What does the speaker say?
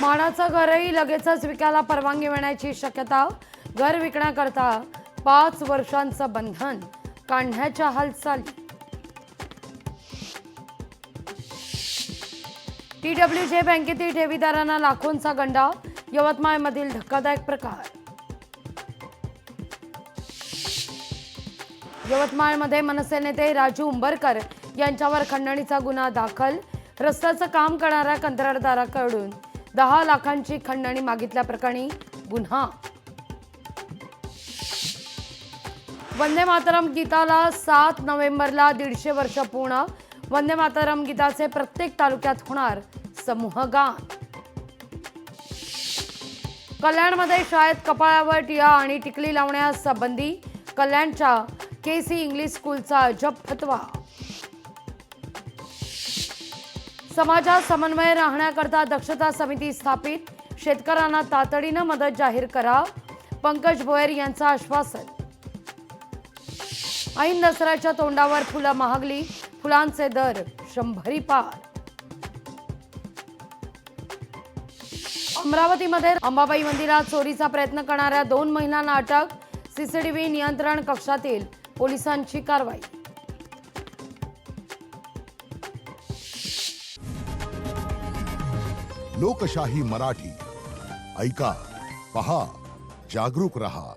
मानाचं घरही लगेचच विकायला परवानगी मिळण्याची शक्यता. घर विकण्याकरता 5 वर्षांचं बंधन काढण्याच्या हालचाली. TWJ बँकेतील ठेवीदारांना लाखोंचा गंडा. यवतमाळमधील धक्कादायक प्रकार. यवतमाळमध्ये मनसे नेते राजू उंबरकर यांच्यावर खंडणीचा गुन्हा दाखल. रस्त्याचं काम करणाऱ्या कंत्राटदाराकडून 10 लाखांची खंडणी मागितल्याप्रकरणी गुन्हा. वंदे मातरम गीताला 7 नोव्हेंबरला 150 वर्ष पूर्ण. वंदे मातरम गीताचे प्रत्येक तालुक्यात होणार समूहगान. कल्याणमध्ये शाळेत कपाळावर टिळा आणि टिकली लावण्यास बंदी. कल्याणच्या KC इंग्लिश स्कूलचा अजब फतवा. समाजात समन्वय राहण्याकरता दक्षता समिती स्थापित. शेतकऱ्यांना तातडीनं मदत जाहीर करा. पंकज भोयर यांचं आश्वासन. ऐन दसऱ्याच्या तोंडावर फुलं महागली. फुलांचे दर 100 पार. अमरावतीमध्ये अंबाबाई मंदिरात चोरीचा प्रयत्न करणाऱ्या 2 महिलांना अटक. CCTV नियंत्रण कक्षातील पोलिसांची कारवाई. लोकशाही मराठी ऐका, पहा, जागरूक रहा.